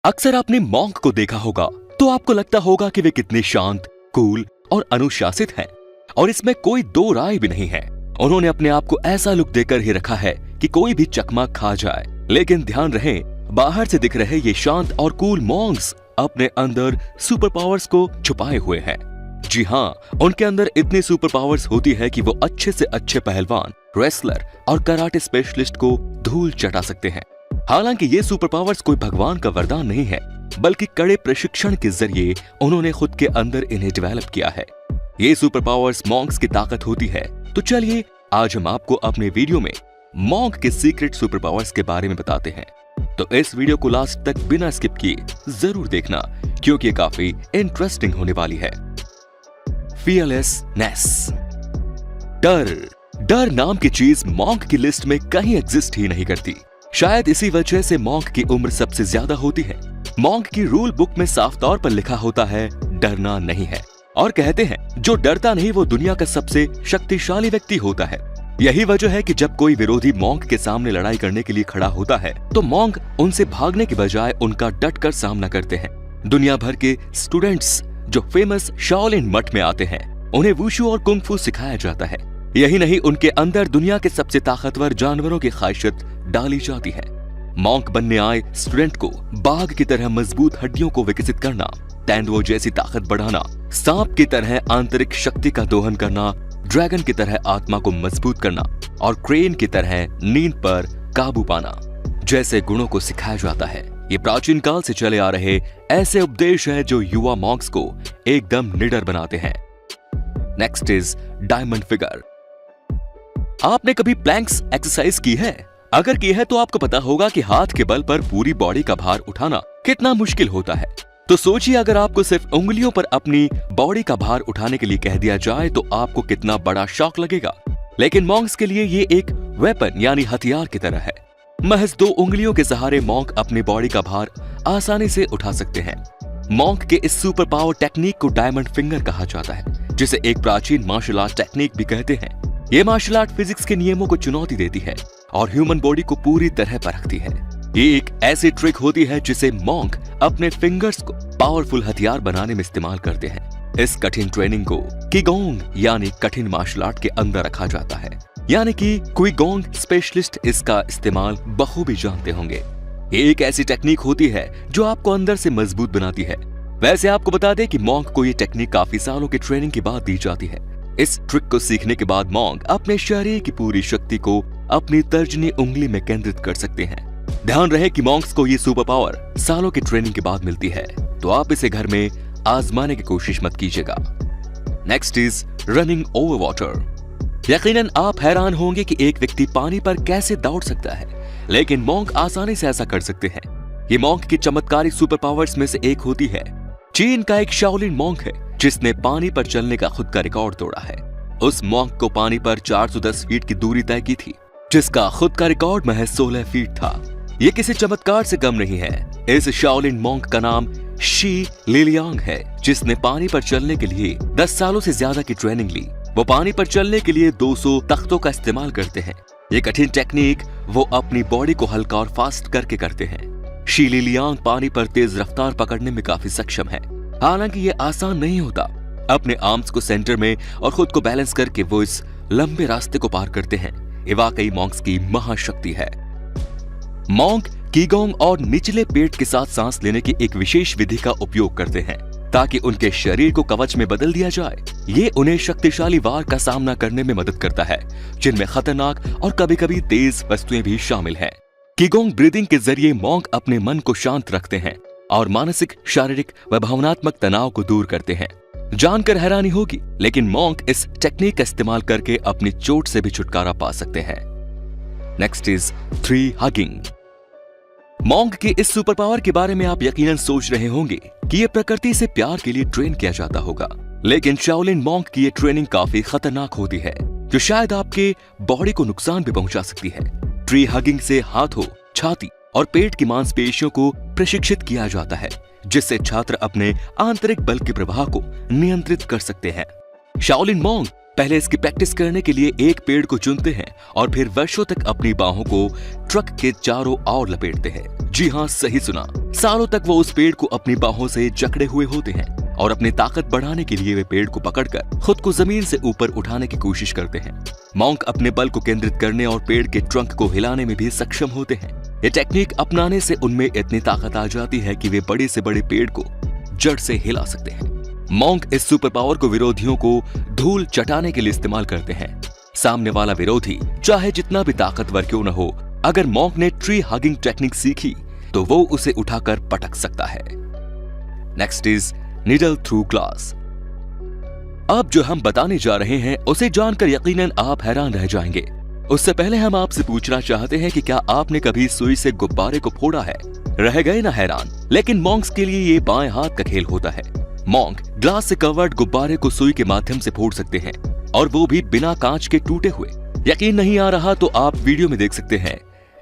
अक्सर आपने मॉन्क को देखा होगा तो आपको लगता होगा कि वे कितने शांत, कूल और अनुशासित हैं और इसमें कोई दो राय भी नहीं है। उन्होंने अपने आप को ऐसा लुक देकर ही रखा है कि कोई भी चकमा खा जाए। लेकिन ध्यान रहे, बाहर से दिख रहे ये शांत और कूल मॉन्क्स अपने अंदर सुपर पावर्स को छुपाए हुए हैं। जी हाँ, उनके अंदर इतनी सुपर पावर्स होती है कि वो अच्छे से अच्छे पहलवान, रेसलर और कराटे स्पेशलिस्ट को धूल चटा सकते हैं। हालांकि ये सुपर पावर्स कोई भगवान का वरदान नहीं है, बल्कि कड़े प्रशिक्षण के जरिए उन्होंने खुद के अंदर इन्हें डेवलप किया है। ये सुपर पावर्स मॉन्क्स की ताकत होती है। तो चलिए आज हम आपको अपने वीडियो में मॉन्क के सीक्रेट सुपर पावर्स के बारे में बताते हैं। तो इस वीडियो को लास्ट तक बिना स्किप किए जरूर देखना, क्योंकि ये काफी इंटरेस्टिंग होने वाली है। फियरलेसनेस। डर नाम की चीज मॉन्क की लिस्ट में कहीं एग्जिस्ट ही नहीं करती। शायद इसी वजह से मॉन्क की उम्र सबसे ज्यादा होती है। मॉन्क की रूल बुक में साफ तौर पर लिखा होता है, डरना नहीं है। और कहते हैं जो डरता नहीं वो दुनिया का सबसे शक्तिशाली व्यक्ति होता है। यही वजह है कि जब कोई विरोधी मॉन्क के सामने लड़ाई करने के लिए खड़ा होता है तो मॉन्क उनसे भागने की बजाय उनका डटकर सामना करते हैं। दुनिया भर के स्टूडेंट्स जो फेमस शाओलिन मठ में आते हैं, उन्हें वुशु और कुंग-फू सिखाया जाता है। यही नहीं, उनके अंदर दुनिया के सबसे ताकतवर जानवरों की ख्वाहिशत डाली जाती है। मॉन्क बनने आए स्टूडेंट को बाघ की तरह मजबूत हड्डियों को विकसित करना, तेंदुओं जैसी ताकत बढ़ाना, सांप की तरह आंतरिक शक्ति का दोहन करना, ड्रैगन की तरह आत्मा को मजबूत करना और क्रेन की तरह नींद पर काबू पाना जैसे गुणों को सिखाया जाता है। ये प्राचीन काल से चले आ रहे ऐसे उपदेश हैं जो युवा मॉन्क्स को एकदम निडर बनाते हैं। Next is diamond figure. आपने कभी प्लैंक्स एक्सरसाइज की है? अगर की है तो आपको पता होगा कि हाथ के बल पर पूरी बॉडी का भार उठाना कितना मुश्किल होता है। तो सोचिए, अगर आपको सिर्फ उंगलियों पर अपनी बॉडी का भार उठाने के लिए कह दिया जाए तो आपको कितना बड़ा शॉक लगेगा। लेकिन मॉन्क्स के लिए ये एक वेपन यानी हथियार की तरह है। महज 2 उंगलियों के सहारे मॉन्क अपनी बॉडी का भार आसानी से उठा सकते हैं। मॉन्क के इस सुपर पावर टेक्निक को डायमंड फिंगर कहा जाता है, जिसे एक प्राचीन मार्शल आर्ट टेक्निक भी कहते हैं। ये मार्शल आर्ट फिजिक्स के नियमों को चुनौती देती है और ह्यूमन बॉडी को पूरी तरह परखती है। ये एक ऐसी ट्रिक होती है जिसे मॉन्क अपने फिंगर्स को पावरफुल हथियार बनाने में इस्तेमाल करते हैं। इस कठिन ट्रेनिंग को कीगोंग यानी कठिन मार्शल आर्ट के अंदर रखा जाता है, यानी कि क्विगोंग स्पेशलिस्ट इसका इस्तेमाल बखूबी जानते होंगे। ये एक ऐसी टेक्निक होती है जो आपको अंदर से मजबूत बनाती है। वैसे आपको बता दें कि मॉन्क को ये टेक्निक काफी सालों की ट्रेनिंग के बाद दी जाती है। इस ट्रिक को सीखने के बाद मॉन्क अपने शरीर की पूरी शक्ति को अपनी तर्जनी उंगली में केंद्रित कर सकते हैं। ध्यान रहे कि मॉन्क्स को ये सुपर पावर सालों की ट्रेनिंग के बाद मिलती है, तो आप इसे घर में आजमाने की कोशिश मत कीजिएगा। Next is running over water. यकीनन आप हैरान होंगे कि एक व्यक्ति पानी पर कैसे दौड़ सकता है, लेकिन मॉन्क आसानी से ऐसा कर सकते हैं। ये मॉन्क की चमत्कारी सुपर पावर्स में से एक होती है। चीन का एक शाओलिन मॉन्क है जिसने पानी पर चलने का खुद का रिकॉर्ड तोड़ा है। उस मॉन्क को पानी पर 410 फीट की दूरी तय की थी, जिसका खुद का रिकॉर्ड महज 16 फीट था। ये किसी चमत्कार से कम नहीं है। इस शाओलिन मॉन्क का नाम शी लिलियांग है, जिसने पानी पर चलने के लिए 10 सालों से ज्यादा की ट्रेनिंग ली। वो पानी पर चलने के लिए 200 तख्तों का इस्तेमाल करते हैं। ये कठिन टेक्निक वो अपनी बॉडी को हल्का और फास्ट करके करते हैं। शी लिलियांग पानी पर तेज रफ्तार पकड़ने में काफी सक्षम है। हालांकि ये आसान नहीं होता। अपने आर्म्स को सेंटर में और खुद को बैलेंस करके वो इस लंबे रास्ते को पार करते हैं। ये वाकई मॉन्क्स की महाशक्ति है। मॉन्क कीगोंग और निचले पेट के साथ सांस लेने की एक विशेष विधि का उपयोग करते हैं ताकि उनके शरीर को कवच में बदल दिया जाए। ये उन्हें शक्तिशाली वार का सामना करने में मदद करता है, जिनमें खतरनाक और कभी-कभी तेज वस्तुएं भी शामिल हैं। कीगोंग ब्रीदिंग के जरिए मॉन्क अपने मन को शांत रखते हैं और मानसिक, शारीरिक व भावनात्मक तनाव को दूर करते हैं। जानकर हैरानी होगी, लेकिन मॉन्क इस टेक्निक का इस्तेमाल करके अपनी चोट से भी छुटकारा पा सकते हैं। Next is 3 hugging. मॉन्क के इस सुपर पावर के बारे में आप यकीनन सोच रहे होंगे कि ये प्रकृति से प्यार के लिए ट्रेन किया जाता होगा, लेकिन शाओलिन मॉन्क की ये ट्रेनिंग काफी खतरनाक होती है, जो शायद आपके बॉडी को नुकसान भी पहुंचा सकती है। ट्री हगिंग से हाथों, छाती और पेट की मांसपेशियों को प्रशिक्षित किया जाता है, जिससे छात्र अपने आंतरिक बल के प्रवाह को नियंत्रित कर सकते हैं। शाओलिन मॉन्क पहले इसकी प्रैक्टिस करने के लिए एक पेड़ को चुनते हैं और फिर वर्षों तक अपनी बाहों को ट्रक के चारों ओर लपेटते हैं। जी हाँ, सही सुना, सालों तक वो उस पेड़ को अपनी बाहों से जकड़े हुए होते हैं और अपनी ताकत बढ़ाने के लिए वे पेड़ को पकड़कर खुद को जमीन से ऊपर उठाने की कोशिश करते हैं। मॉन्क अपने बल को केंद्रित करने और पेड़ के ट्रंक को हिलाने में भी सक्षम होते हैं। ये टेक्निक अपनाने से उनमें इतनी ताकत आ जाती है कि वे बड़े से बड़े पेड़ को जड़ से हिला सकते हैं। मॉन्क इस सुपर पावर को विरोधियों को धूल चटाने के लिए इस्तेमाल करते हैं। सामने वाला विरोधी चाहे जितना भी ताकतवर क्यों न हो, अगर मॉन्क ने ट्री हगिंग टेक्निक सीखी तो वो उसे उठाकर पटक सकता है। Next is needle through glass. अब जो हम बताने जा रहे हैं उसे जानकर यकीनन आप हैरान रह जाएंगे। उससे पहले हम आपसे पूछना चाहते हैं कि क्या आपने कभी सुई से गुब्बारे को फोड़ा है? रह गए ना हैरान? लेकिन मॉन्क्स के लिए ये बाएं हाथ का खेल होता है। मॉन्क ग्लास से कवर्ड गुब्बारे को सुई के माध्यम से फोड़ सकते हैं और वो भी बिना कांच के टूटे हुए। यकीन नहीं आ रहा तो आप वीडियो में देख सकते हैं।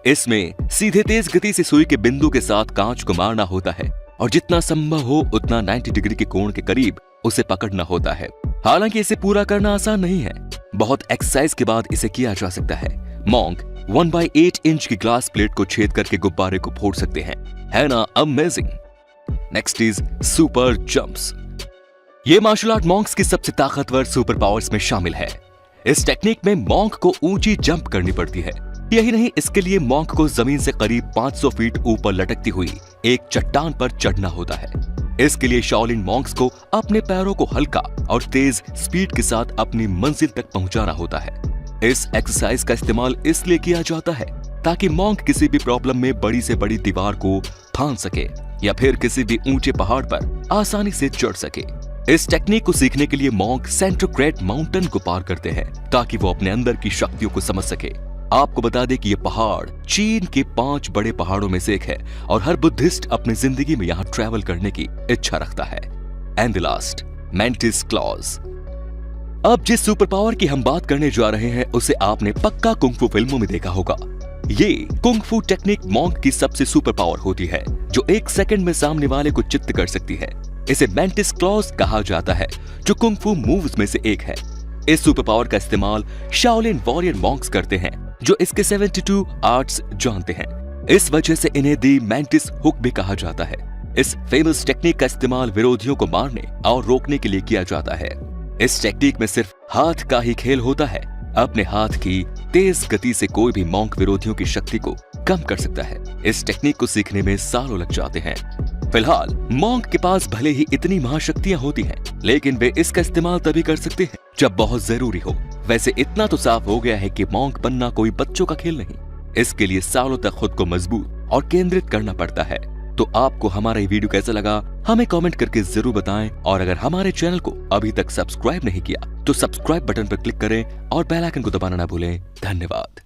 इसमें सीधे तेज गति से सुई के बिंदु के साथ कांच को मारना होता है और जितना संभव हो उतना 90 डिग्री के कोण के करीब उसे पकड़ना होता है। हालांकि इसे पूरा करना आसान नहीं है, बहुत एक्सरसाइज के बाद इसे किया जा सकता है। मॉन्क 1/8 इंच की ग्लास प्लेट को छेद करके गुब्बारे को फोड़ सकते हैं। है ना amazing? Next is super jumps. ये मार्शल आर्ट मॉन्क्स की सबसे ताकतवर सुपर पावर्स में शामिल है। इस टेक्निक में मॉन्क को ऊंची जंप करनी पड़ती है। यही नहीं, इसके लिए मॉन्क को जमीन से करीब 500 फीट ऊपर लटकती हुई एक चट्टान पर चढ़ना होता है। इसके लिए शाओलिन मॉन्क्स को अपने पैरों को हल्का और तेज स्पीड के साथ अपनी मंजिल तक पहुंचाना होता है। इस एक्सरसाइज का इस्तेमाल इसलिए किया जाता है ताकि मॉन्क किसी भी प्रॉब्लम में बड़ी से बड़ी दीवार को फांद सके या फिर किसी भी ऊंचे पहाड़ पर आसानी से चढ़ सके। इस टेक्निक को सीखने के लिए मॉन्क सेंट्रल ग्रेट माउंटेन को पार करते हैं ताकि वो अपने अंदर की शक्तियों को समझ सके। आपको बता दें कि ये पहाड़ चीन के 5 बड़े पहाड़ों में से एक है और हर बुद्धिस्ट अपनी जिंदगी में यहाँ ट्रैवल करने की इच्छा रखता है। And the last, mantis clause. अब जिस सुपर पावर की हम बात करने जा रहे हैं उसे आपने पक्का कुंग-फू फिल्मों में देखा होगा। ये कुंग-फू टेक्निक मॉन्क की सबसे सुपर पावर होती है जो 1 सेकंड में सामने वाले को चित्त कर सकती है। इसे मेंटिस क्लॉज कहा जाता है जो कुंग-फू मूव्स में से एक है। इस सुपर पावर का इस्तेमाल शाओलिन वॉरियर मॉन्क्स करते हैं जो इसके 72 आर्ट्स जानते हैं। इस वजह से इन्हें दी मेंटिस हुक भी कहा जाता है। इस फेमस टेक्निक का इस्तेमाल विरोधियों को मारने और रोकने के लिए किया जाता है। इस टेक्निक में सिर्फ हाथ का ही खेल होता है। अपने हाथ की तेज गति से कोई भी मॉन्क विरोधियों की शक्ति को कम कर सकता है। इस टेक्निक को सीखने में सालों लग जाते हैं। फिलहाल मॉन्क के पास भले ही इतनी महाशक्तियां होती हैं, लेकिन वे इसका इस्तेमाल तभी कर सकते हैं जब बहुत जरूरी हो। वैसे इतना तो साफ हो गया है कि मॉन्क बनना कोई बच्चों का खेल नहीं। इसके लिए सालों तक खुद को मजबूत और केंद्रित करना पड़ता है। तो आपको हमारा ये वीडियो कैसा लगा हमें कमेंट करके जरूर बताएं और अगर हमारे चैनल को अभी तक सब्सक्राइब नहीं किया तो सब्सक्राइब बटन पर क्लिक करें और बेल आइकन को दबाना ना भूलें। धन्यवाद।